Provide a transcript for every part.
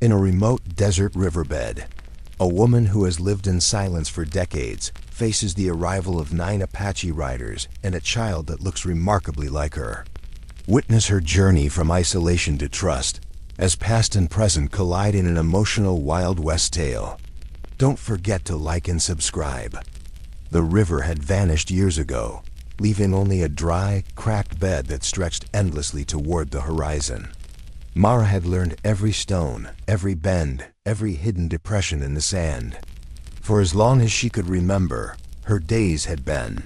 In a remote desert riverbed, a woman who has lived in silence for decades faces the arrival of 9 Apache riders and a child that looks remarkably like her. Witness her journey from isolation to trust, as past and present collide in an emotional Wild West tale. Don't forget to like and subscribe. The river had vanished years ago, leaving only a dry, cracked bed that stretched endlessly toward the horizon. Mara had learned every stone, every bend, every hidden depression in the sand. For as long as she could remember, her days had been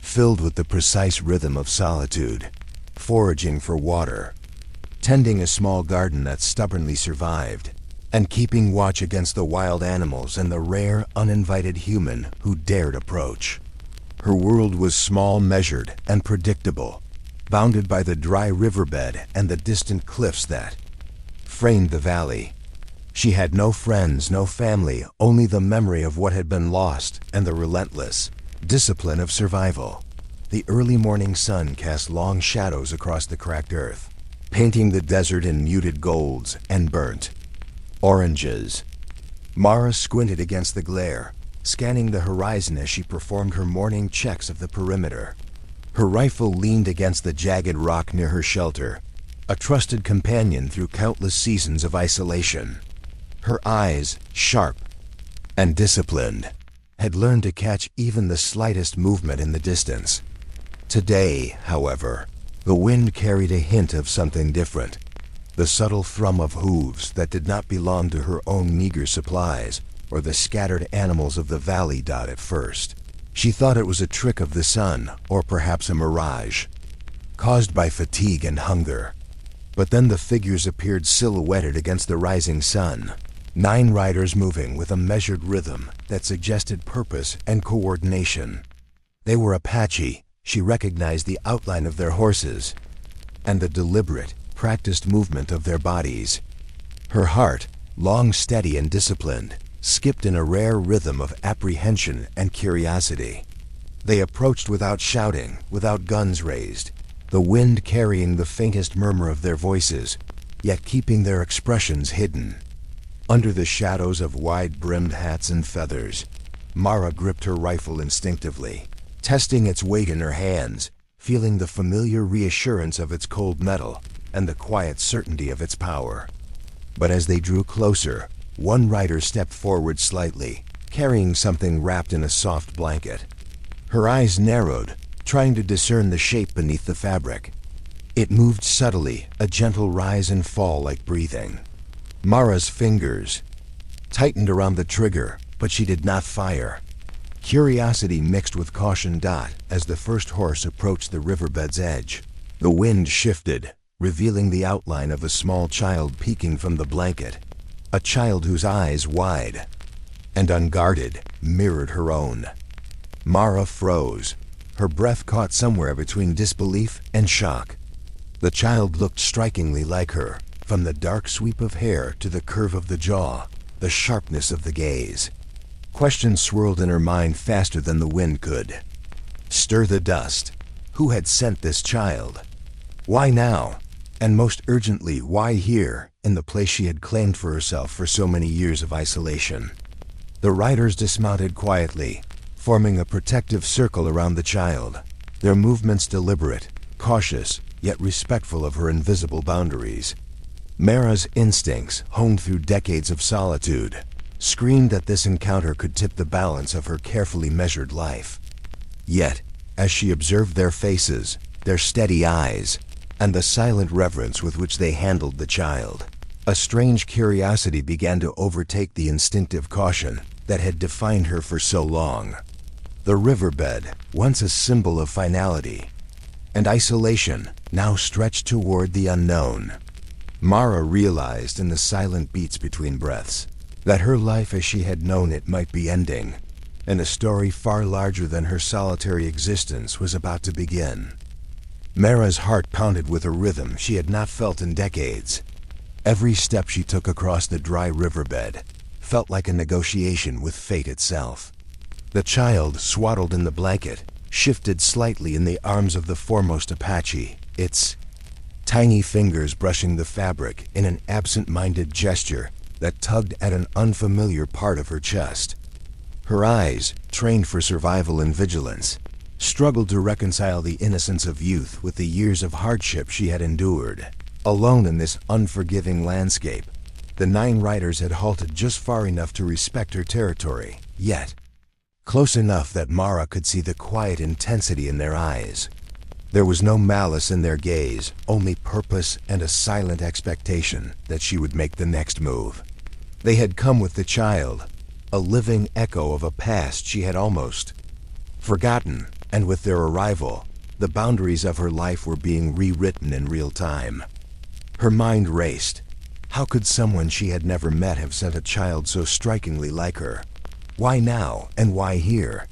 filled with the precise rhythm of solitude, foraging for water, tending a small garden that stubbornly survived, and keeping watch against the wild animals and the rare, uninvited human who dared approach. Her world was small, measured, and predictable, bounded by the dry riverbed and the distant cliffs that framed the valley. She had no friends, no family, only the memory of what had been lost and the relentless discipline of survival. The early morning sun cast long shadows across the cracked earth, painting the desert in muted golds and burnt oranges. Mara squinted against the glare, scanning the horizon as she performed her morning checks of the perimeter. Her rifle leaned against the jagged rock near her shelter, a trusted companion through countless seasons of isolation. Her eyes, sharp and disciplined, had learned to catch even the slightest movement in the distance. Today, however, the wind carried a hint of something different, the subtle thrum of hooves that did not belong to her own meager supplies or the scattered animals of the valley. At first, she thought it was a trick of the sun, or perhaps a mirage, caused by fatigue and hunger. But then the figures appeared silhouetted against the rising sun, 9 riders moving with a measured rhythm that suggested purpose and coordination. They were Apache. She recognized the outline of their horses and the deliberate, practiced movement of their bodies. Her heart, long steady and disciplined, skipped in a rare rhythm of apprehension and curiosity. They approached without shouting, without guns raised, the wind carrying the faintest murmur of their voices, yet keeping their expressions hidden. Under the shadows of wide-brimmed hats and feathers, Mara gripped her rifle instinctively, testing its weight in her hands, feeling the familiar reassurance of its cold metal and the quiet certainty of its power. But as they drew closer, one rider stepped forward slightly, carrying something wrapped in a soft blanket. Her eyes narrowed, trying to discern the shape beneath the fabric. It moved subtly, a gentle rise and fall like breathing. Mara's fingers tightened around the trigger, but she did not fire. Curiosity mixed with caution. As the first horse approached the riverbed's edge, the wind shifted, revealing the outline of a small child peeking from the blanket. A child whose eyes, wide and unguarded, mirrored her own. Mara froze, her breath caught somewhere between disbelief and shock. The child looked strikingly like her, from the dark sweep of hair to the curve of the jaw, the sharpness of the gaze. Questions swirled in her mind faster than the wind could stir the dust. Who had sent this child? Why now? And most urgently, why here, in the place she had claimed for herself for so many years of isolation? The riders dismounted quietly, forming a protective circle around the child, their movements deliberate, cautious, yet respectful of her invisible boundaries. Mara's instincts, honed through decades of solitude, screamed that this encounter could tip the balance of her carefully measured life. Yet, as she observed their faces, their steady eyes, and the silent reverence with which they handled the child, a strange curiosity began to overtake the instinctive caution that had defined her for so long. The riverbed, once a symbol of finality and isolation, now stretched toward the unknown. Mara realized in the silent beats between breaths that her life as she had known it might be ending, and a story far larger than her solitary existence was about to begin. Mara's heart pounded with a rhythm she had not felt in decades. Every step she took across the dry riverbed felt like a negotiation with fate itself. The child, swaddled in the blanket, shifted slightly in the arms of the foremost Apache, its tiny fingers brushing the fabric in an absent-minded gesture that tugged at an unfamiliar part of her chest. Her eyes, trained for survival and vigilance, struggled to reconcile the innocence of youth with the years of hardship she had endured. Alone in this unforgiving landscape, the 9 riders had halted just far enough to respect her territory, yet close enough that Mara could see the quiet intensity in their eyes. There was no malice in their gaze, only purpose and a silent expectation that she would make the next move. They had come with the child, a living echo of a past she had almost forgotten, and with their arrival, the boundaries of her life were being rewritten in real time. Her mind raced. How could someone she had never met have sent a child so strikingly like her? Why now, and why here?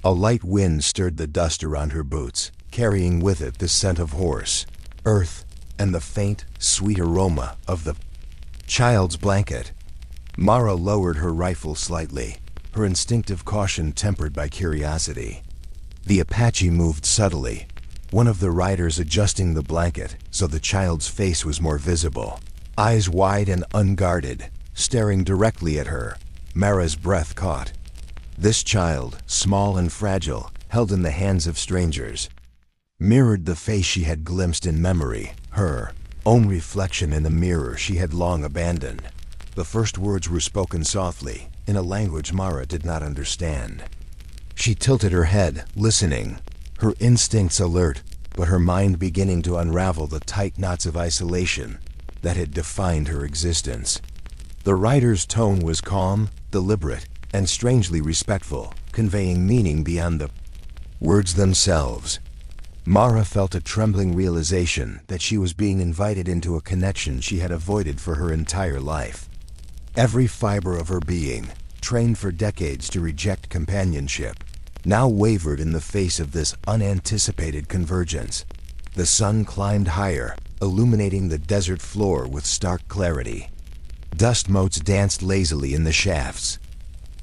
A light wind stirred the dust around her boots, carrying with it the scent of horse, earth, and the faint, sweet aroma of the child's blanket. Mara lowered her rifle slightly, her instinctive caution tempered by curiosity. The Apache moved subtly, one of the riders adjusting the blanket so the child's face was more visible. Eyes wide and unguarded, staring directly at her, Mara's breath caught. This child, small and fragile, held in the hands of strangers, mirrored the face she had glimpsed in memory, her own reflection in the mirror she had long abandoned. The first words were spoken softly, in a language Mara did not understand. She tilted her head, listening, her instincts alert, but her mind beginning to unravel the tight knots of isolation that had defined her existence. The rider's tone was calm, deliberate, and strangely respectful, conveying meaning beyond the words themselves. Mara felt a trembling realization that she was being invited into a connection she had avoided for her entire life. Every fiber of her being, trained for decades to reject companionship, now wavered in the face of this unanticipated convergence. The sun climbed higher, illuminating the desert floor with stark clarity. Dust motes danced lazily in the shafts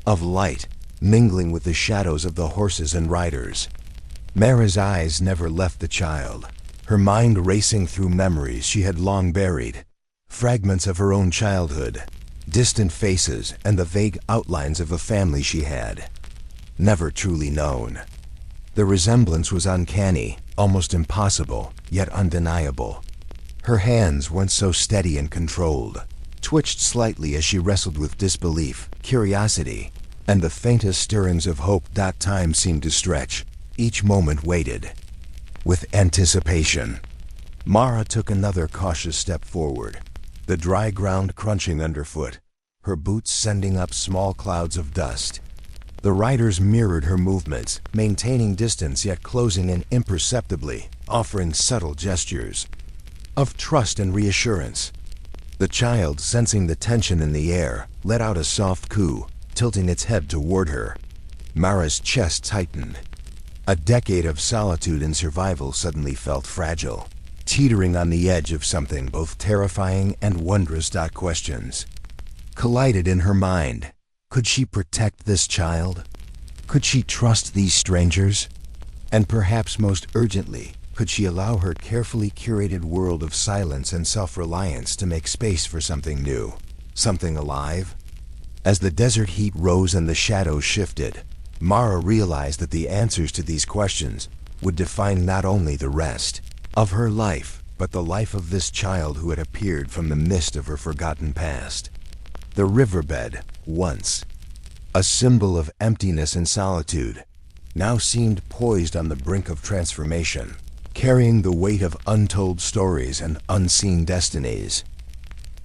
of light, mingling with the shadows of the horses and riders. Mara's eyes never left the child, her mind racing through memories she had long buried, fragments of her own childhood, distant faces, and the vague outlines of a family she had never truly known. The resemblance was uncanny, almost impossible, yet undeniable. Her hands, once so steady and controlled, twitched slightly as she wrestled with disbelief, curiosity, and the faintest stirrings of hope. That time seemed to stretch. Each moment waited with anticipation. Mara took another cautious step forward, the dry ground crunching underfoot, her boots sending up small clouds of dust. The riders mirrored her movements, maintaining distance yet closing in imperceptibly, offering subtle gestures of trust and reassurance. The child, sensing the tension in the air, let out a soft coo, tilting its head toward her. Mara's chest tightened. A decade of solitude and survival suddenly felt fragile, teetering on the edge of something both terrifying and wondrous. Questions collided in her mind. Could she protect this child? Could she trust these strangers? And perhaps most urgently, could she allow her carefully curated world of silence and self-reliance to make space for something new, something alive? As the desert heat rose and the shadows shifted, Mara realized that the answers to these questions would define not only the rest of her life, but the life of this child who had appeared from the mist of her forgotten past. The riverbed, once a symbol of emptiness and solitude, now seemed poised on the brink of transformation, carrying the weight of untold stories and unseen destinies.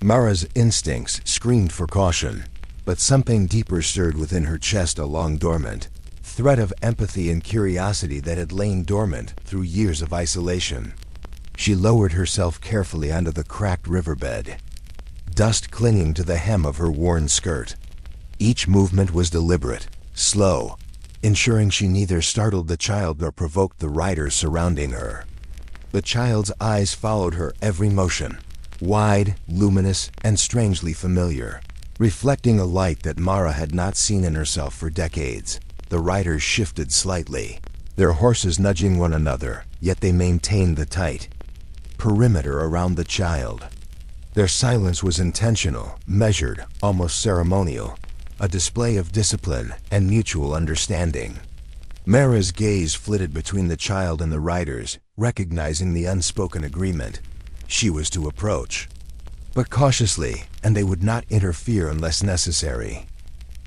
Mara's instincts screamed for caution, but something deeper stirred within her chest, a long dormant thread of empathy and curiosity that had lain dormant through years of isolation. She lowered herself carefully onto the cracked riverbed, dust clinging to the hem of her worn skirt. Each movement was deliberate, slow, ensuring she neither startled the child nor provoked the riders surrounding her. The child's eyes followed her every motion, wide, luminous, and strangely familiar, reflecting a light that Mara had not seen in herself for decades. The riders shifted slightly, their horses nudging one another, yet they maintained the tight perimeter around the child. Their silence was intentional, measured, almost ceremonial, a display of discipline and mutual understanding. Mara's gaze flitted between the child and the riders, recognizing the unspoken agreement. She was to approach, but cautiously, and they would not interfere unless necessary.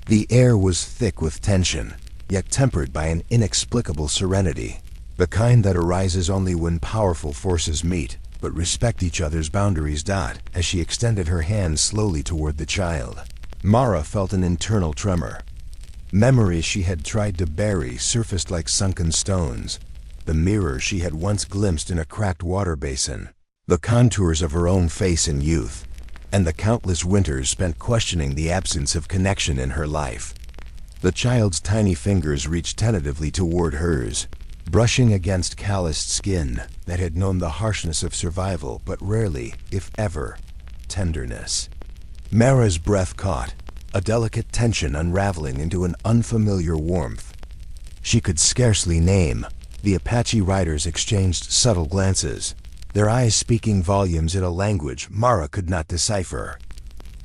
The air was thick with tension, yet tempered by an inexplicable serenity, the kind that arises only when powerful forces meet, but respect each other's boundaries. As she extended her hand slowly toward the child, Mara felt an internal tremor. Memories she had tried to bury surfaced like sunken stones. The mirror she had once glimpsed in a cracked water basin, the contours of her own face in youth, and the countless winters spent questioning the absence of connection in her life. The child's tiny fingers reached tentatively toward hers, brushing against calloused skin that had known the harshness of survival but rarely, if ever, tenderness. Mara's breath caught, a delicate tension unraveling into an unfamiliar warmth. She could scarcely name. The Apache riders exchanged subtle glances, their eyes speaking volumes in a language Mara could not decipher.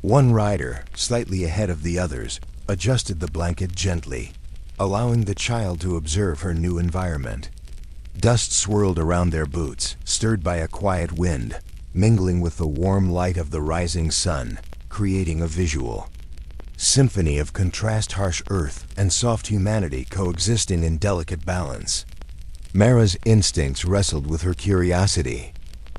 One rider, slightly ahead of the others, adjusted the blanket gently, allowing the child to observe her new environment. Dust swirled around their boots, stirred by a quiet wind, mingling with the warm light of the rising sun, creating a visual symphony of contrast: harsh earth and soft humanity coexisting in delicate balance. Mara's instincts wrestled with her curiosity.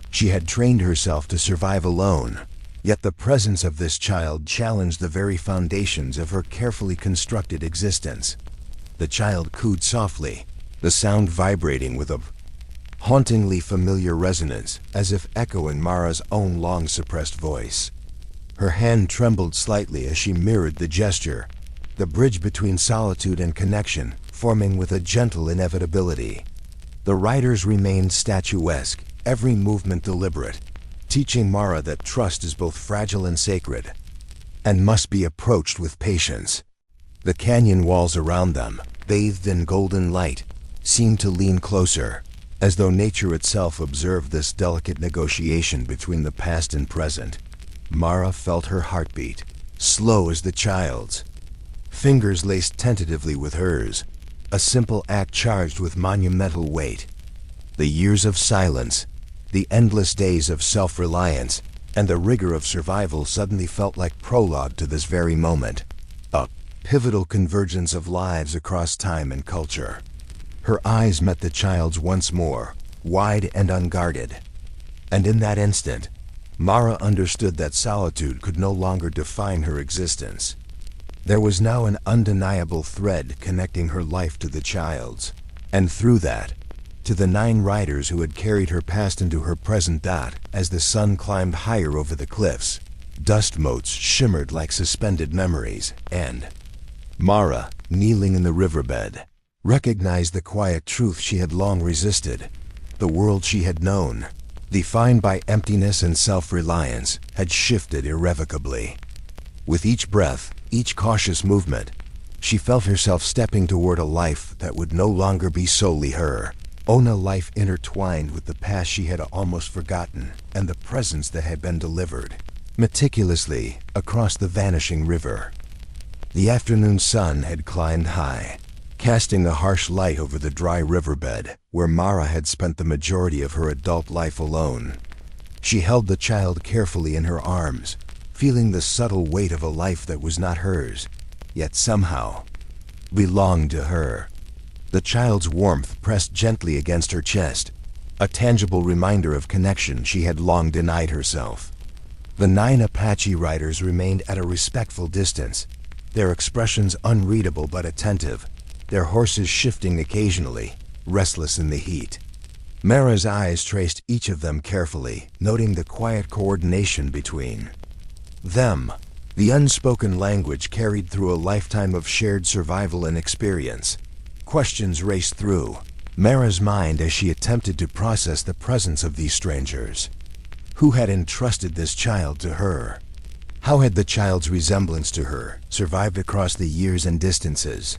She had trained herself to survive alone, yet the presence of this child challenged the very foundations of her carefully constructed existence. The child cooed softly, the sound vibrating with a hauntingly familiar resonance, as if echoing Mara's own long-suppressed voice. Her hand trembled slightly as she mirrored the gesture, the bridge between solitude and connection forming with a gentle inevitability. The riders remained statuesque, every movement deliberate, teaching Mara that trust is both fragile and sacred, and must be approached with patience. The canyon walls around them, bathed in golden light, seemed to lean closer, as though nature itself observed this delicate negotiation between the past and present. Mara felt her heartbeat, slow as the child's. Fingers laced tentatively with hers, a simple act charged with monumental weight. The years of silence, the endless days of self-reliance, and the rigor of survival suddenly felt like prologue to this very moment, a pivotal convergence of lives across time and culture. Her eyes met the child's once more, wide and unguarded. And in that instant, Mara understood that solitude could no longer define her existence. There was now an undeniable thread connecting her life to the child's, and through that, to the 9 riders who had carried her past into her present. As the sun climbed higher over the cliffs, dust motes shimmered like suspended memories, and Mara, kneeling in the riverbed, recognized the quiet truth she had long resisted. The world she had known, defined by emptiness and self-reliance, had shifted irrevocably. With each breath, each cautious movement, she felt herself stepping toward a life that would no longer be solely her. Own a life intertwined with the past she had almost forgotten, and the presence that had been delivered meticulously across the vanishing river. The afternoon sun had climbed high, casting a harsh light over the dry riverbed, where Mara had spent the majority of her adult life alone. She held the child carefully in her arms, feeling the subtle weight of a life that was not hers, yet somehow belonged to her. The child's warmth pressed gently against her chest, a tangible reminder of connection she had long denied herself. The 9 Apache riders remained at a respectful distance, their expressions unreadable but attentive, their horses shifting occasionally, restless in the heat. Mara's eyes traced each of them carefully, noting the quiet coordination between them, the unspoken language carried through a lifetime of shared survival and experience. Questions raced through Mara's mind as she attempted to process the presence of these strangers. Who had entrusted this child to her? How had the child's resemblance to her survived across the years and distances?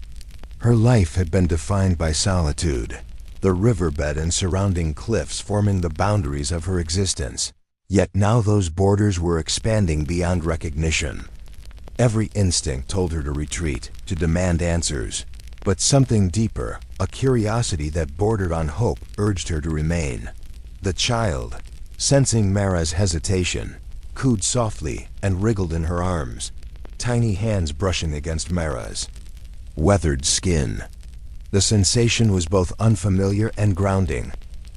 Her life had been defined by solitude, the riverbed and surrounding cliffs forming the boundaries of her existence. Yet now those borders were expanding beyond recognition. Every instinct told her to retreat, to demand answers. But something deeper, a curiosity that bordered on hope, urged her to remain. The child, sensing Mara's hesitation, cooed softly and wriggled in her arms, tiny hands brushing against Mara's weathered skin. The sensation was both unfamiliar and grounding,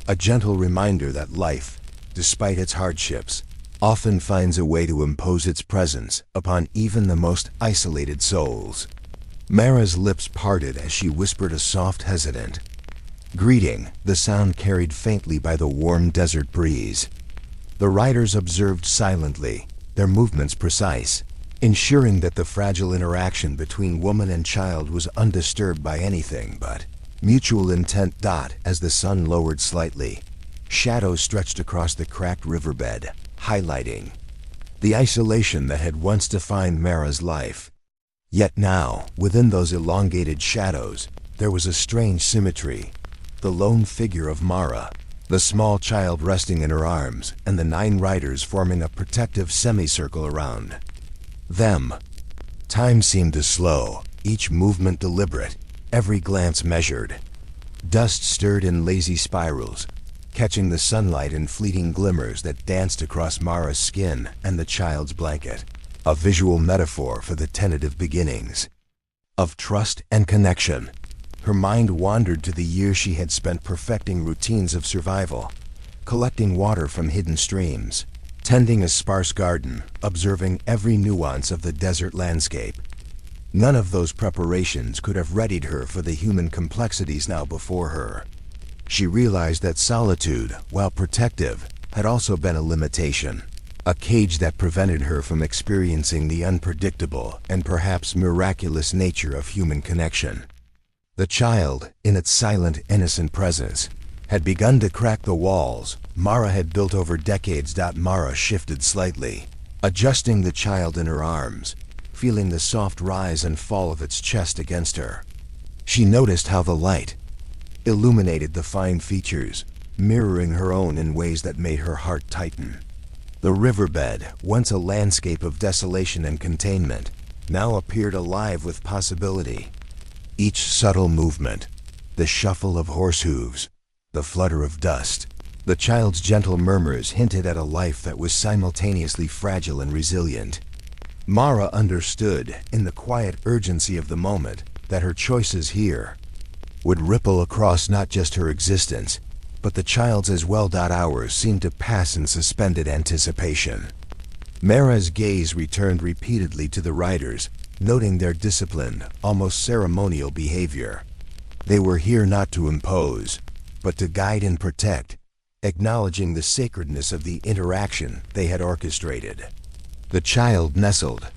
a gentle reminder that life, despite its hardships, often finds a way to impose its presence upon even the most isolated souls. Mara's lips parted as she whispered a soft, hesitant greeting, the sound carried faintly by the warm desert breeze. The riders observed silently, their movements precise, ensuring that the fragile interaction between woman and child was undisturbed by anything but mutual intent. As the sun lowered slightly, shadows stretched across the cracked riverbed, highlighting the isolation that had once defined Mara's life. Yet now, within those elongated shadows, there was a strange symmetry. The lone figure of Mara, the small child resting in her arms, and the 9 riders forming a protective semicircle around them. Time seemed to slow, each movement deliberate, every glance measured. Dust stirred in lazy spirals, catching the sunlight in fleeting glimmers that danced across Mara's skin and the child's blanket, a visual metaphor for the tentative beginnings of trust and connection. Her mind wandered to the years she had spent perfecting routines of survival, collecting water from hidden streams, tending a sparse garden, observing every nuance of the desert landscape. None of those preparations could have readied her for the human complexities now before her. She realized that solitude, while protective, had also been a limitation, a cage that prevented her from experiencing the unpredictable and perhaps miraculous nature of human connection. The child, in its silent, innocent presence, had begun to crack the walls Mara had built over decades. Mara shifted slightly, adjusting the child in her arms, feeling the soft rise and fall of its chest against her. She noticed how the light illuminated the fine features, mirroring her own in ways that made her heart tighten. The riverbed, once a landscape of desolation and containment, now appeared alive with possibility. Each subtle movement, the shuffle of horse hooves, the flutter of dust, the child's gentle murmurs hinted at a life that was simultaneously fragile and resilient. Mara understood, in the quiet urgency of the moment, that her choices here would ripple across not just her existence, but the child's as well. Hours seemed to pass in suspended anticipation. Mara's gaze returned repeatedly to the riders, noting their disciplined, almost ceremonial behavior. They were here not to impose, but to guide and protect, acknowledging the sacredness of the interaction they had orchestrated. The child nestled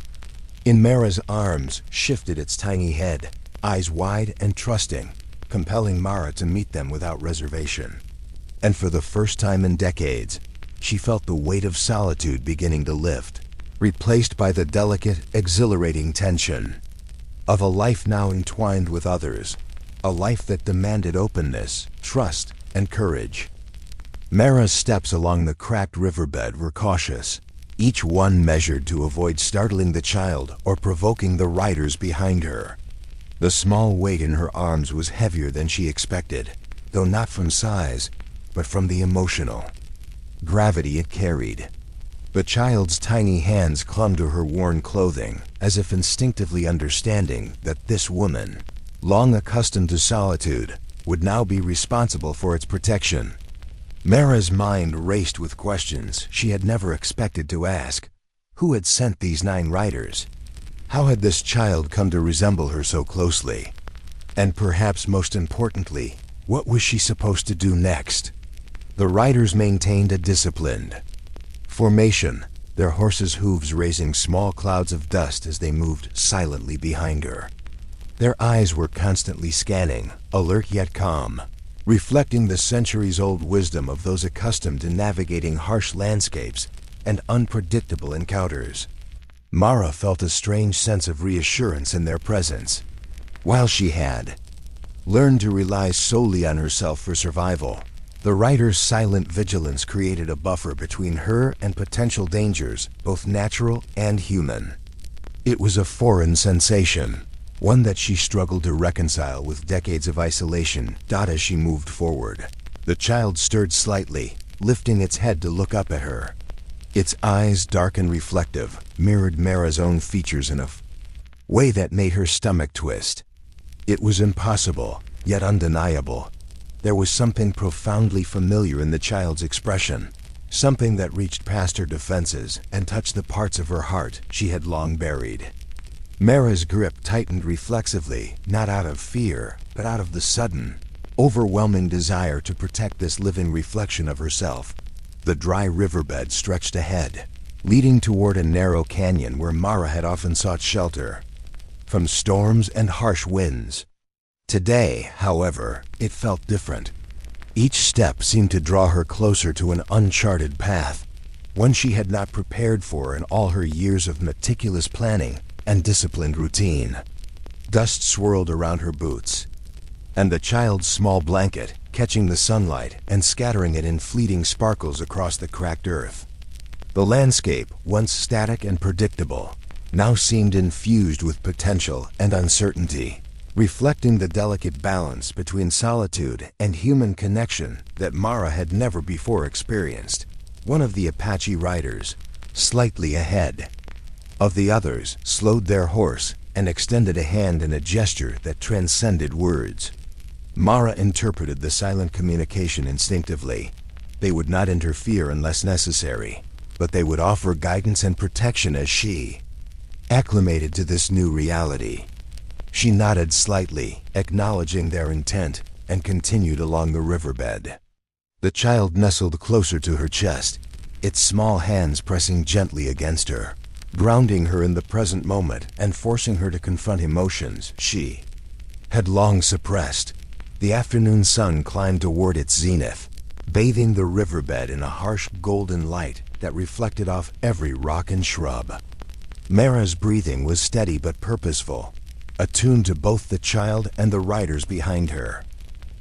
in Mara's arms, shifted its tiny head, eyes wide and trusting, compelling Mara to meet them without reservation. And for the first time in decades, she felt the weight of solitude beginning to lift, replaced by the delicate, exhilarating tension of a life now entwined with others, a life that demanded openness, trust, and courage. Mara's steps along the cracked riverbed were cautious, each one measured to avoid startling the child or provoking the riders behind her. The small weight in her arms was heavier than she expected, though not from size, but from the emotional gravity it carried. The child's tiny hands clung to her worn clothing, as if instinctively understanding that this woman, long accustomed to solitude, would now be responsible for its protection. Mara's mind raced with questions she had never expected to ask. Who had sent these 9 riders? How had this child come to resemble her so closely? And perhaps most importantly, what was she supposed to do next? The riders maintained a disciplined formation, their horses' hooves raising small clouds of dust as they moved silently behind her. Their eyes were constantly scanning, alert yet calm, reflecting the centuries-old wisdom of those accustomed to navigating harsh landscapes and unpredictable encounters. Mara felt a strange sense of reassurance in their presence. While she had learned to rely solely on herself for survival. The rider's silent vigilance created a buffer between her and potential dangers, both natural and human. It was a foreign sensation, one that she struggled to reconcile with decades of isolation. As she moved forward, the child stirred slightly, lifting its head to look up at her. Its eyes, dark and reflective, mirrored Mara's own features in a way that made her stomach twist. It was impossible, yet undeniable. There was something profoundly familiar in the child's expression, something that reached past her defenses and touched the parts of her heart she had long buried. Mara's grip tightened reflexively, not out of fear, but out of the sudden, overwhelming desire to protect this living reflection of herself. The dry riverbed stretched ahead, leading toward a narrow canyon where Mara had often sought shelter from storms and harsh winds. Today, however, it felt different. Each step seemed to draw her closer to an uncharted path, one she had not prepared for in all her years of meticulous planning and disciplined routine. Dust swirled around her boots, and the child's small blanket, catching the sunlight and scattering it in fleeting sparkles across the cracked earth. The landscape, once static and predictable, now seemed infused with potential and uncertainty, reflecting the delicate balance between solitude and human connection that Mara had never before experienced. One of the Apache riders, slightly ahead of the others, slowed their horse and extended a hand in a gesture that transcended words. Mara interpreted the silent communication instinctively. They would not interfere unless necessary, but they would offer guidance and protection as she acclimated to this new reality. She nodded slightly, acknowledging their intent, and continued along the riverbed. The child nestled closer to her chest, its small hands pressing gently against her, grounding her in the present moment and forcing her to confront emotions she had long suppressed. The afternoon sun climbed toward its zenith, bathing the riverbed in a harsh golden light that reflected off every rock and shrub. Mara's breathing was steady but purposeful, attuned to both the child and the riders behind her.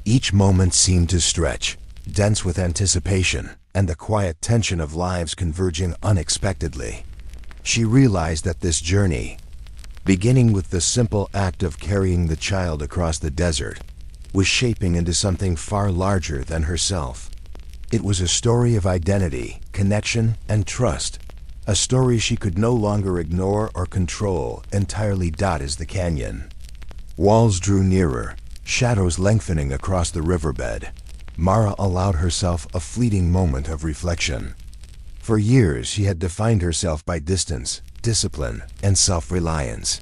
Each moment seemed to stretch, dense with anticipation and the quiet tension of lives converging unexpectedly. She realized that this journey, beginning with the simple act of carrying the child across the desert, was shaping into something far larger than herself. It was a story of identity, connection, and trust, a story she could no longer ignore or control. Entirely. As the canyon walls drew nearer, shadows lengthening across the riverbed, Mara allowed herself a fleeting moment of reflection. For years she had defined herself by distance, discipline, and self-reliance.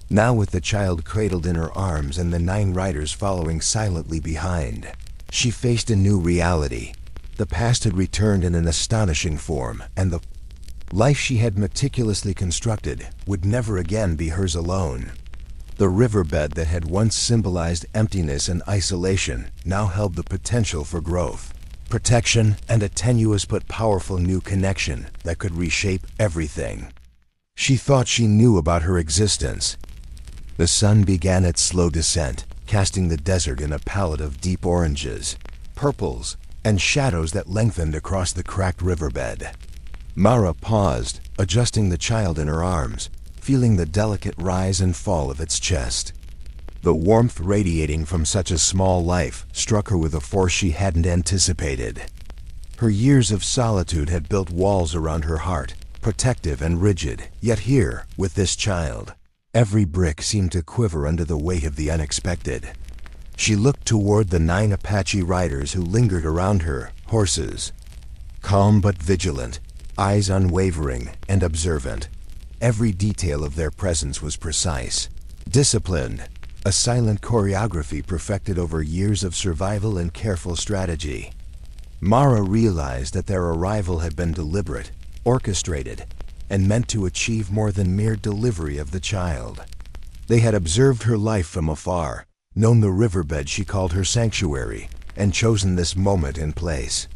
Now, with the child cradled in her arms and the 9 riders following silently behind, she faced a new reality. The past had returned in an astonishing form, and the life she had meticulously constructed would never again be hers alone. The riverbed that had once symbolized emptiness and isolation now held the potential for growth, protection, and a tenuous but powerful new connection that could reshape everything she thought she knew about her existence. The sun began its slow descent, casting the desert in a palette of deep oranges, purples, and shadows that lengthened across the cracked riverbed. Mara paused, adjusting the child in her arms, feeling the delicate rise and fall of its chest. The warmth radiating from such a small life struck her with a force she hadn't anticipated. Her years of solitude had built walls around her heart, protective and rigid, yet here, with this child, every brick seemed to quiver under the weight of the unexpected. She looked toward the 9 Apache riders who lingered around her, horses, calm but vigilant, eyes unwavering and observant. Every detail of their presence was precise, disciplined, a silent choreography perfected over years of survival and careful strategy. Mara realized that their arrival had been deliberate, orchestrated, and meant to achieve more than mere delivery of the child. They had observed her life from afar, known the riverbed she called her sanctuary, and chosen this moment and place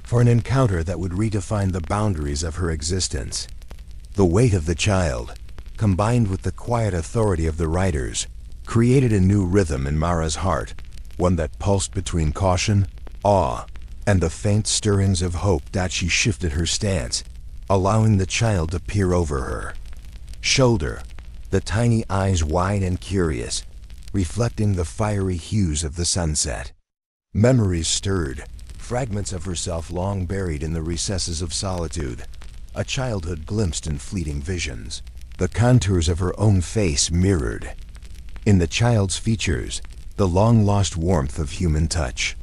for an encounter that would redefine the boundaries of her existence. The weight of the child, combined with the quiet authority of the riders, created a new rhythm in Mara's heart, one that pulsed between caution, awe, and the faint stirrings of hope. That she shifted her stance, allowing the child to peer over her shoulder, the tiny eyes wide and curious, reflecting the fiery hues of the sunset. Memories stirred, fragments of herself long buried in the recesses of solitude, a childhood glimpsed in fleeting visions, the contours of her own face mirrored. In the child's features, the long-lost warmth of human touch.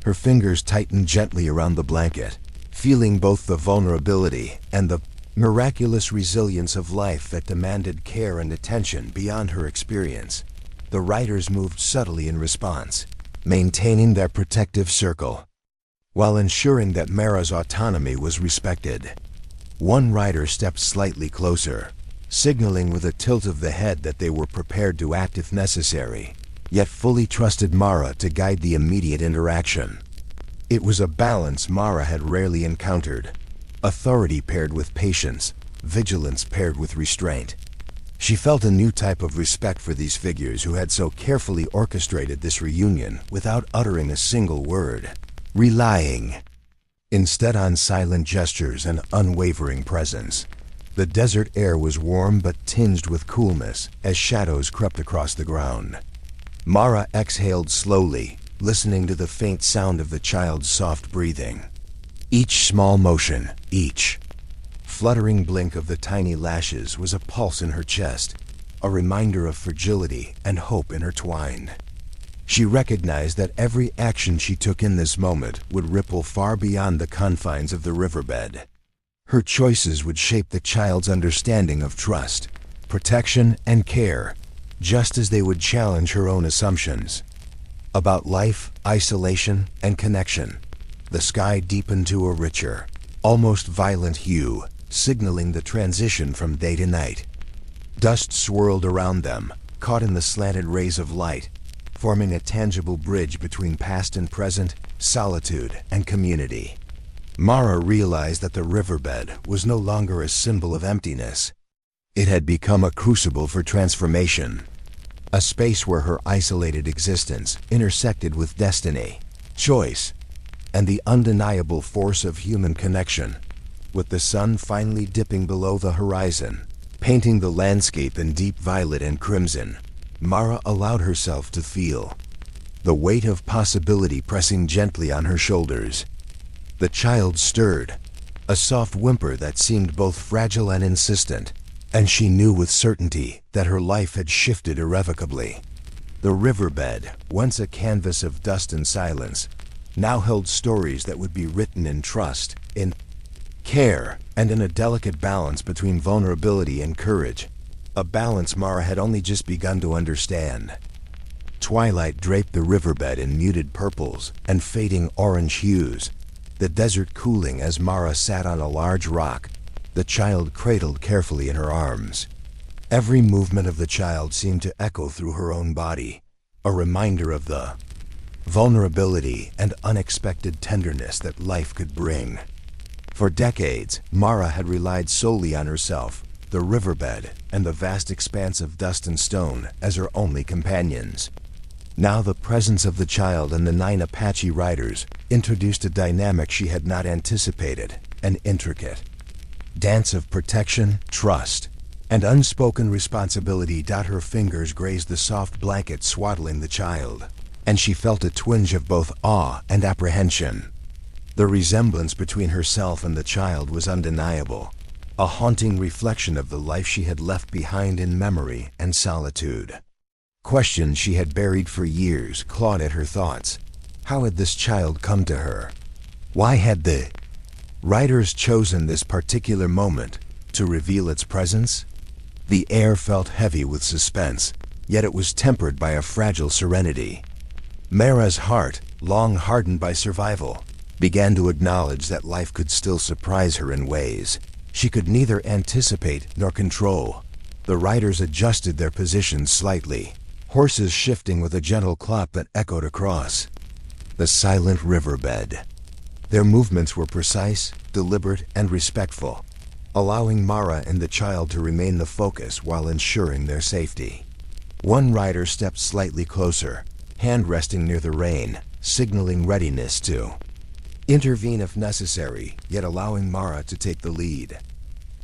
Her fingers tightened gently around the blanket, feeling both the vulnerability and the miraculous resilience of life that demanded care and attention beyond her experience. The riders moved subtly in response, maintaining their protective circle, while ensuring that Mara's autonomy was respected. One rider stepped slightly closer, signaling with a tilt of the head that they were prepared to act if necessary, yet fully trusted Mara to guide the immediate interaction. It was a balance Mara had rarely encountered, authority paired with patience, vigilance paired with restraint. She felt a new type of respect for these figures who had so carefully orchestrated this reunion without uttering a single word, relying instead on silent gestures and unwavering presence. The desert air was warm but tinged with coolness as shadows crept across the ground. Mara exhaled slowly, listening to the faint sound of the child's soft breathing. Each small motion, each fluttering blink of the tiny lashes was a pulse in her chest, a reminder of fragility and hope intertwined. She recognized that every action she took in this moment would ripple far beyond the confines of the riverbed. Her choices would shape the child's understanding of trust, protection, and care, just as they would challenge her own assumptions about life, isolation, and connection. The sky deepened to a richer, almost violent hue, signaling the transition from day to night. Dust swirled around them, caught in the slanted rays of light, forming a tangible bridge between past and present, solitude and community. Mara realized that the riverbed was no longer a symbol of emptiness. It had become a crucible for transformation, a space where her isolated existence intersected with destiny, choice, and the undeniable force of human connection. With the sun finally dipping below the horizon, painting the landscape in deep violet and crimson, Mara allowed herself to feel the weight of possibility pressing gently on her shoulders. The child stirred, a soft whimper that seemed both fragile and insistent, and she knew with certainty that her life had shifted irrevocably. The riverbed, once a canvas of dust and silence, now held stories that would be written in trust, in care, and in a delicate balance between vulnerability and courage, a balance Mara had only just begun to understand. Twilight draped the riverbed in muted purples and fading orange hues, the desert cooling as Mara sat on a large rock, the child cradled carefully in her arms. Every movement of the child seemed to echo through her own body, a reminder of the vulnerability and unexpected tenderness that life could bring. For decades, Mara had relied solely on herself, the riverbed, and the vast expanse of dust and stone as her only companions. Now the presence of the child and the 9 Apache riders introduced a dynamic she had not anticipated, an intricate dance of protection, trust, and unspoken responsibility. Her fingers grazed the soft blanket swaddling the child, and she felt a twinge of both awe and apprehension. The resemblance between herself and the child was undeniable, a haunting reflection of the life she had left behind in memory and solitude. Questions she had buried for years clawed at her thoughts. How had this child come to her? Why had the riders chosen this particular moment to reveal its presence? The air felt heavy with suspense, yet it was tempered by a fragile serenity. Mara's heart, long hardened by survival, began to acknowledge that life could still surprise her in ways she could neither anticipate nor control. The riders adjusted their positions slightly, horses shifting with a gentle clop that echoed across the silent riverbed. Their movements were precise, deliberate, and respectful, allowing Mara and the child to remain the focus while ensuring their safety. One rider stepped slightly closer, hand resting near the rein, signaling readiness to intervene if necessary, yet allowing Mara to take the lead.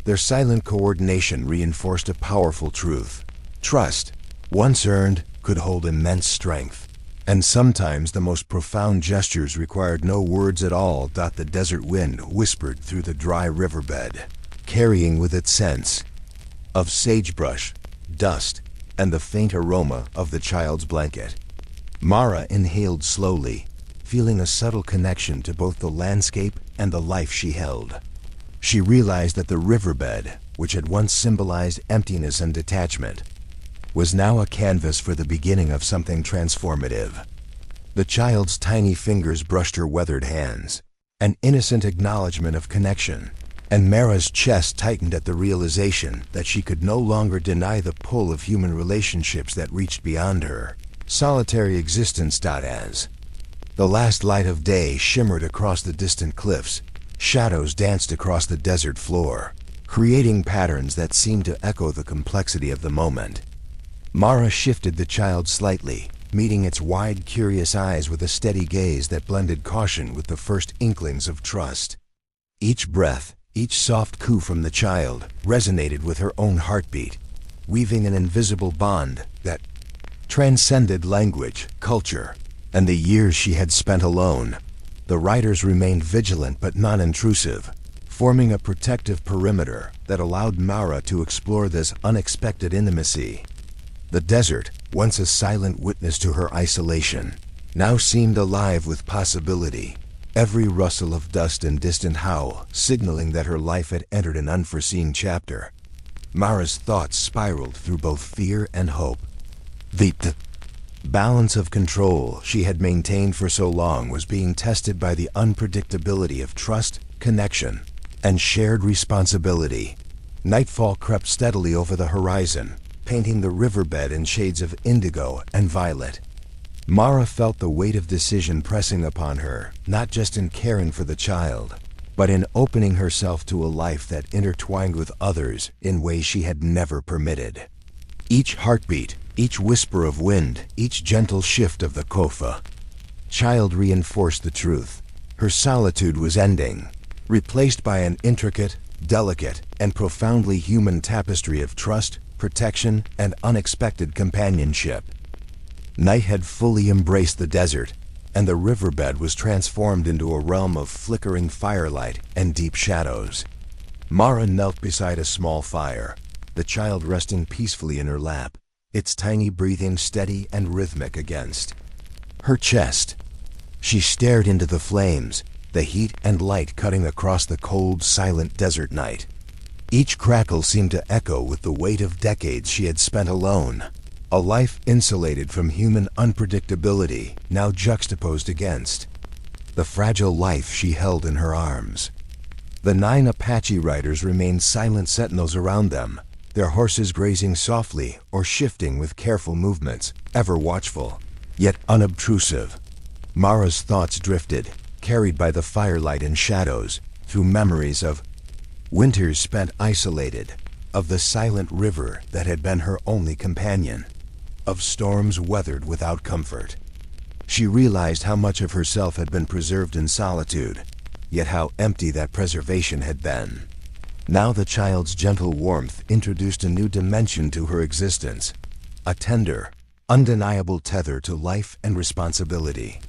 Their silent coordination reinforced a powerful truth. Trust, once earned, could hold immense strength. And sometimes the most profound gestures required no words at all. The desert wind whispered through the dry riverbed, carrying with it scents of sagebrush, dust, and the faint aroma of the child's blanket. Mara inhaled slowly, feeling a subtle connection to both the landscape and the life she held. She realized that the riverbed, which had once symbolized emptiness and detachment, was now a canvas for the beginning of something transformative. The child's tiny fingers brushed her weathered hands, an innocent acknowledgement of connection, and Mara's chest tightened at the realization that she could no longer deny the pull of human relationships that reached beyond her solitary existence. As the last light of day shimmered across the distant cliffs, shadows danced across the desert floor, creating patterns that seemed to echo the complexity of the moment. Mara shifted the child slightly, meeting its wide, curious eyes with a steady gaze that blended caution with the first inklings of trust. Each breath, each soft coo from the child, resonated with her own heartbeat, weaving an invisible bond that transcended language, culture, and the years she had spent alone. The riders remained vigilant but non-intrusive, forming a protective perimeter that allowed Mara to explore this unexpected intimacy. The desert, once a silent witness to her isolation, now seemed alive with possibility, every rustle of dust and distant howl signaling that her life had entered an unforeseen chapter. Mara's thoughts spiraled through both fear and hope. The balance of control she had maintained for so long was being tested by the unpredictability of trust, connection, and shared responsibility. Nightfall crept steadily over the horizon, painting the riverbed in shades of indigo and violet. Mara felt the weight of decision pressing upon her, not just in caring for the child, but in opening herself to a life that intertwined with others in ways she had never permitted. Each heartbeat, each whisper of wind, each gentle shift of the kofa child reinforced the truth. Her solitude was ending, replaced by an intricate, delicate, and profoundly human tapestry of trust, protection, and unexpected companionship. Night had fully embraced the desert, and the riverbed was transformed into a realm of flickering firelight and deep shadows. Mara knelt beside a small fire, the child resting peacefully in her lap, its tiny breathing steady and rhythmic against her chest. She stared into the flames, the heat and light cutting across the cold, silent desert night. Each crackle seemed to echo with the weight of decades she had spent alone, a life insulated from human unpredictability, now juxtaposed against the fragile life she held in her arms. The 9 Apache riders remained silent sentinels around them, their horses grazing softly or shifting with careful movements, ever watchful, yet unobtrusive. Mara's thoughts drifted, carried by the firelight and shadows, through memories of winters spent isolated, of the silent river that had been her only companion, of storms weathered without comfort. She realized how much of herself had been preserved in solitude, yet how empty that preservation had been. Now the child's gentle warmth introduced a new dimension to her existence, a tender, undeniable tether to life and responsibility.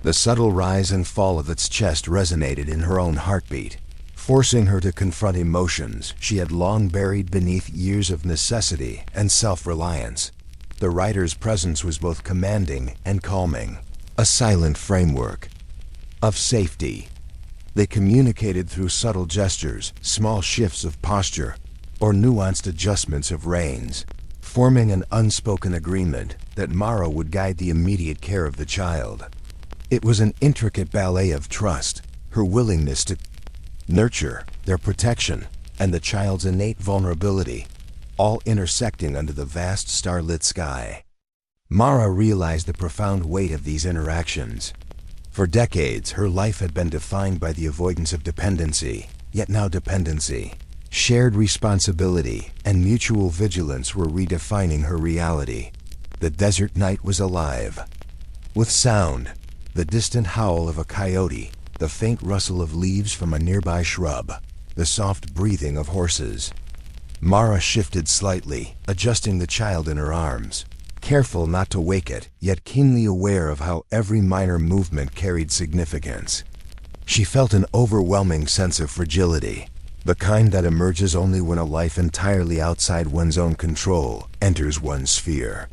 The subtle rise and fall of its chest resonated in her own heartbeat, forcing her to confront emotions she had long buried beneath years of necessity and self-reliance. The rider's presence was both commanding and calming, a silent framework of safety. They communicated through subtle gestures, small shifts of posture, or nuanced adjustments of reins, forming an unspoken agreement that Mara would guide the immediate care of the child. It was an intricate ballet of trust, her willingness to nurture, their protection, and the child's innate vulnerability, all intersecting under the vast starlit sky. Mara realized the profound weight of these interactions. For decades, her life had been defined by the avoidance of dependency, yet now dependency, shared responsibility, and mutual vigilance were redefining her reality. The desert night was alive. With sound, the distant howl of a coyote, the faint rustle of leaves from a nearby shrub, the soft breathing of horses. Mara shifted slightly, adjusting the child in her arms, careful not to wake it, yet keenly aware of how every minor movement carried significance. She felt an overwhelming sense of fragility, the kind that emerges only when a life entirely outside one's own control enters one's sphere.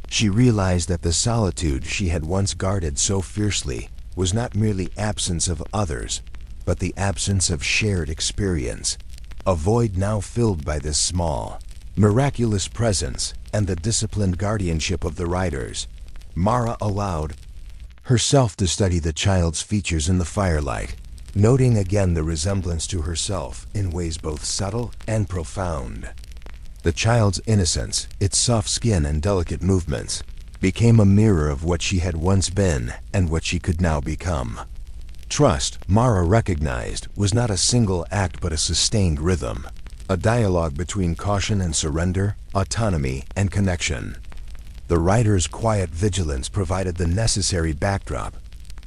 She realized that the solitude she had once guarded so fiercely was not merely absence of others, but the absence of shared experience, a void now filled by this small, miraculous presence and the disciplined guardianship of the riders. Mara allowed herself to study the child's features in the firelight, noting again the resemblance to herself in ways both subtle and profound. The child's innocence, its soft skin and delicate movements, became a mirror of what she had once been and what she could now become. Trust, Mara recognized, was not a single act but a sustained rhythm, a dialogue between caution and surrender, autonomy and connection. The rider's quiet vigilance provided the necessary backdrop,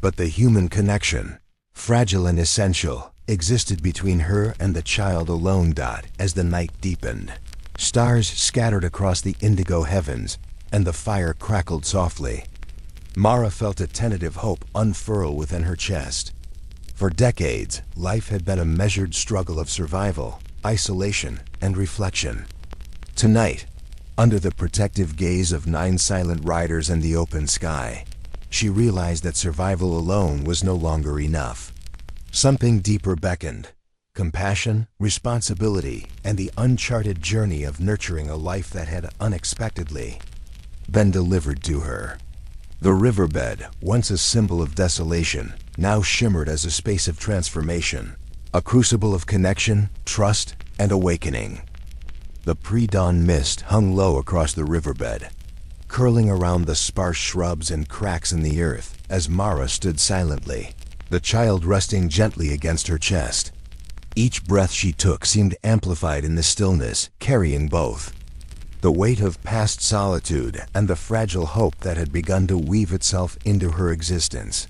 but the human connection, fragile and essential, existed between her and the child alone. As the night deepened, stars scattered across the indigo heavens, and the fire crackled softly. Mara felt a tentative hope unfurl within her chest. For decades, life had been a measured struggle of survival, isolation, and reflection. Tonight, under the protective gaze of 9 silent riders and the open sky, she realized that survival alone was no longer enough. Something deeper beckoned: compassion, responsibility, and the uncharted journey of nurturing a life that had unexpectedly been delivered to her. The riverbed, once a symbol of desolation, now shimmered as a space of transformation, a crucible of connection, trust, and awakening. The pre-dawn mist hung low across the riverbed, curling around the sparse shrubs and cracks in the earth as Mara stood silently, the child resting gently against her chest. Each breath she took seemed amplified in the stillness, carrying both the weight of past solitude and the fragile hope that had begun to weave itself into her existence.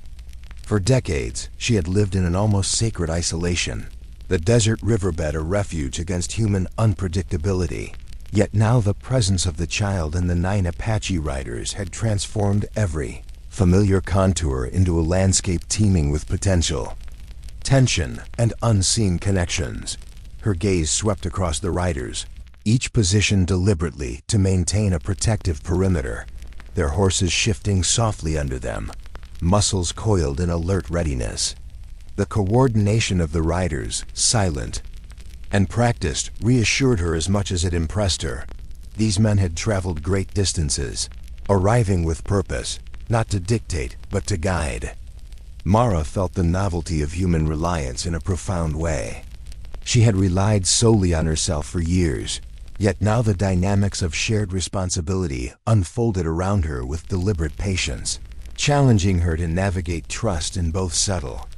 For decades, she had lived in an almost sacred isolation, the desert riverbed a refuge against human unpredictability. Yet now the presence of the child and the 9 Apache riders had transformed every familiar contour into a landscape teeming with potential, tension, and unseen connections. Her gaze swept across the riders, each positioned deliberately to maintain a protective perimeter, their horses shifting softly under them, muscles coiled in alert readiness. The coordination of the riders, silent and practiced, reassured her as much as it impressed her. These men had traveled great distances, arriving with purpose, not to dictate, but to guide. Mara felt the novelty of human reliance in a profound way. She had relied solely on herself for years, yet now the dynamics of shared responsibility unfolded around her with deliberate patience, challenging her to navigate trust in both subtle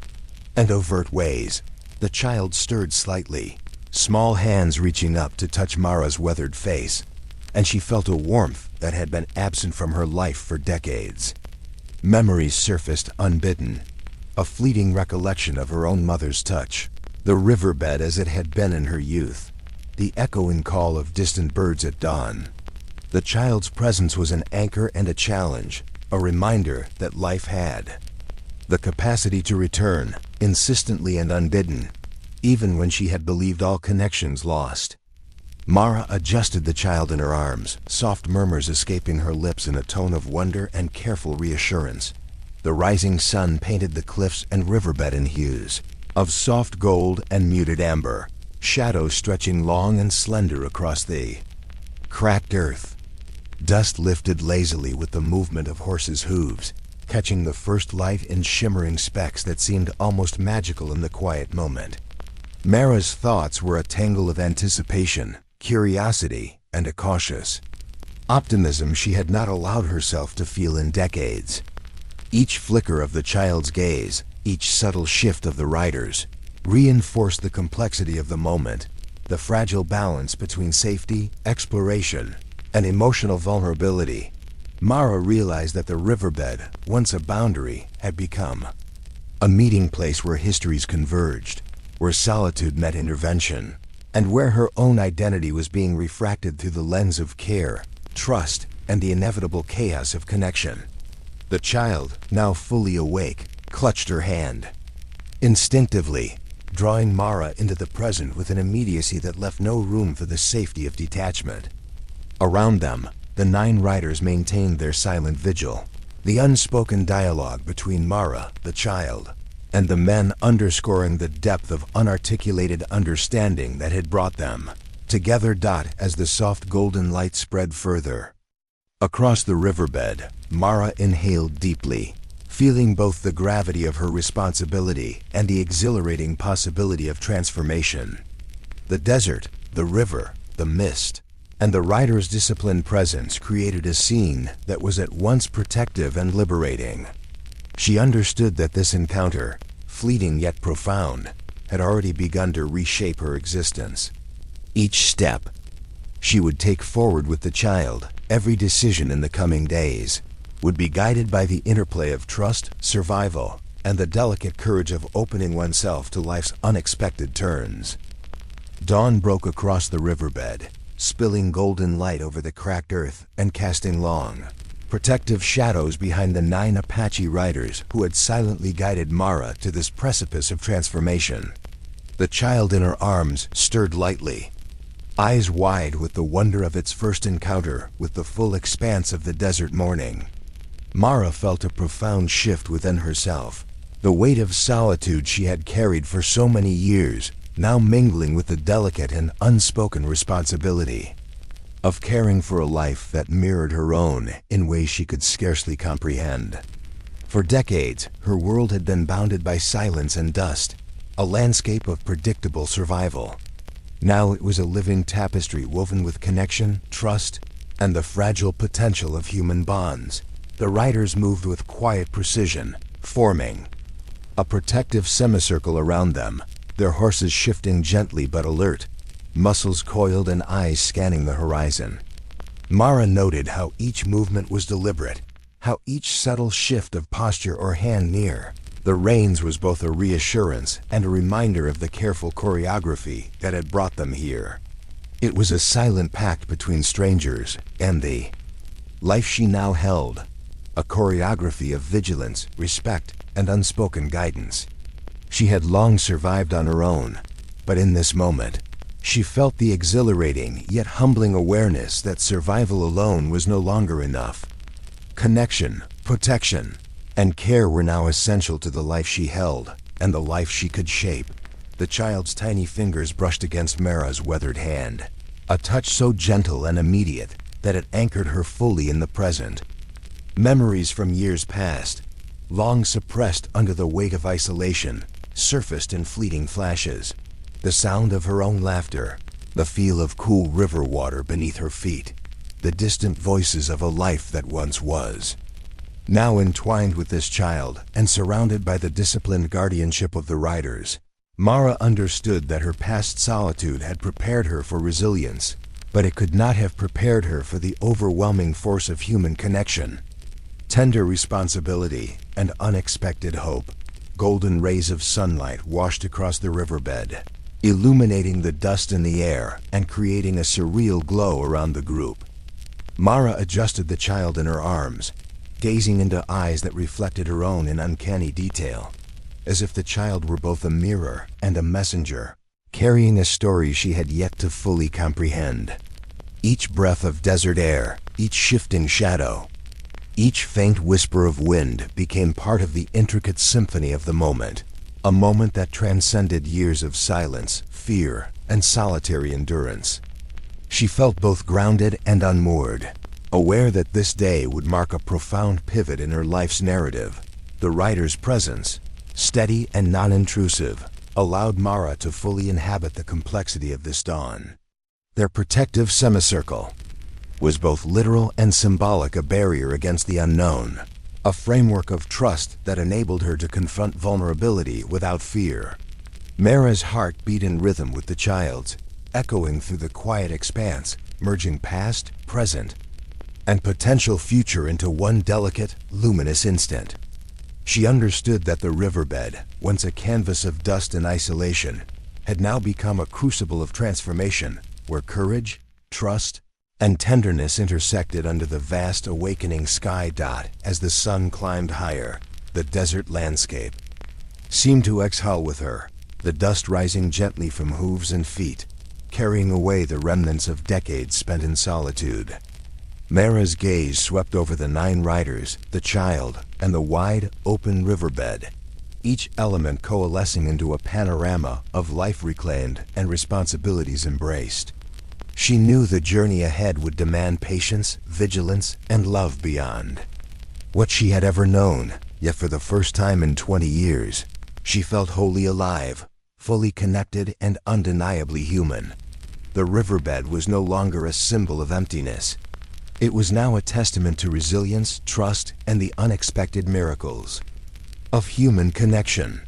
and overt ways. The child stirred slightly, small hands reaching up to touch Mara's weathered face, and she felt a warmth that had been absent from her life for decades. Memories surfaced unbidden, a fleeting recollection of her own mother's touch, the riverbed as it had been in her youth, the echoing call of distant birds at dawn. The child's presence was an anchor and a challenge, a reminder that life had the capacity to return, insistently and unbidden, even when she had believed all connections lost. Mara adjusted the child in her arms, soft murmurs escaping her lips in a tone of wonder and careful reassurance. The rising sun painted the cliffs and riverbed in hues of soft gold and muted amber, shadows stretching long and slender across the cracked earth. Dust lifted lazily with the movement of horses' hooves, catching the first light in shimmering specks that seemed almost magical in the quiet moment. Mara's thoughts were a tangle of anticipation, curiosity, and a cautious optimism she had not allowed herself to feel in decades. Each flicker of the child's gaze, each subtle shift of the riders, reinforced the complexity of the moment, the fragile balance between safety, exploration, and emotional vulnerability. Mara realized that the riverbed, once a boundary, had become a meeting place where histories converged, where solitude met intervention, and where her own identity was being refracted through the lens of care, trust, and the inevitable chaos of connection. The child, now fully awake, clutched her hand, instinctively, drawing Mara into the present with an immediacy that left no room for the safety of detachment. Around them, the 9 riders maintained their silent vigil, the unspoken dialogue between Mara, the child, and the men underscoring the depth of unarticulated understanding that had brought them together. As the soft golden light spread further across the riverbed, Mara inhaled deeply, feeling both the gravity of her responsibility and the exhilarating possibility of transformation. The desert, the river, the mist, and the rider's disciplined presence created a scene that was at once protective and liberating. She understood that this encounter, fleeting yet profound, had already begun to reshape her existence. Each step she would take forward with the child, every decision in the coming days, would be guided by the interplay of trust, survival, and the delicate courage of opening oneself to life's unexpected turns. Dawn broke across the riverbed, spilling golden light over the cracked earth and casting long, protective shadows behind the 9 Apache riders who had silently guided Mara to this precipice of transformation. The child in her arms stirred lightly, eyes wide with the wonder of its first encounter with the full expanse of the desert morning. Mara felt a profound shift within herself, the weight of solitude she had carried for so many years now mingling with the delicate and unspoken responsibility of caring for a life that mirrored her own in ways she could scarcely comprehend. For decades, her world had been bounded by silence and dust, a landscape of predictable survival. Now it was a living tapestry woven with connection, trust, and the fragile potential of human bonds. The riders moved with quiet precision, forming a protective semicircle around them, their horses shifting gently but alert, muscles coiled and eyes scanning the horizon. Mara noted how each movement was deliberate, how each subtle shift of posture or hand near the reins was both a reassurance and a reminder of the careful choreography that had brought them here. It was a silent pact between strangers and the life she now held, a choreography of vigilance, respect, and unspoken guidance. She had long survived on her own, but in this moment, she felt the exhilarating yet humbling awareness that survival alone was no longer enough. Connection, protection, and care were now essential to the life she held and the life she could shape. The child's tiny fingers brushed against Mara's weathered hand, a touch so gentle and immediate that it anchored her fully in the present. Memories from years past, long suppressed under the weight of isolation, surfaced in fleeting flashes. The sound of her own laughter, the feel of cool river water beneath her feet, the distant voices of a life that once was. Now entwined with this child and surrounded by the disciplined guardianship of the riders, Mara understood that her past solitude had prepared her for resilience, but it could not have prepared her for the overwhelming force of human connection. Tender responsibility and unexpected hope. Golden rays of sunlight washed across the riverbed, illuminating the dust in the air and creating a surreal glow around the group. Mara adjusted the child in her arms, gazing into eyes that reflected her own in uncanny detail, as if the child were both a mirror and a messenger, carrying a story she had yet to fully comprehend. Each breath of desert air, each shifting shadow, each faint whisper of wind became part of the intricate symphony of the moment, a moment that transcended years of silence, fear, and solitary endurance. She felt both grounded and unmoored, aware that this day would mark a profound pivot in her life's narrative. The rider's presence, steady and non-intrusive, allowed Mara to fully inhabit the complexity of this dawn. Their protective semicircle was both literal and symbolic, a barrier against the unknown, a framework of trust that enabled her to confront vulnerability without fear. Mara's heart beat in rhythm with the child's, echoing through the quiet expanse, merging past, present, and potential future into one delicate, luminous instant. She understood that the riverbed, once a canvas of dust and isolation, had now become a crucible of transformation, where courage, trust, and tenderness intersected under the vast awakening sky. As the sun climbed higher, the desert landscape seemed to exhale with her, the dust rising gently from hooves and feet, carrying away the remnants of decades spent in solitude. Mara's gaze swept over the 9 riders, the child, and the wide, open riverbed, each element coalescing into a panorama of life reclaimed and responsibilities embraced. She knew the journey ahead would demand patience, vigilance, and love beyond what she had ever known, yet for the first time in 20 years, she felt wholly alive, fully connected, and undeniably human. The riverbed was no longer a symbol of emptiness. It was now a testament to resilience, trust, and the unexpected miracles of human connection.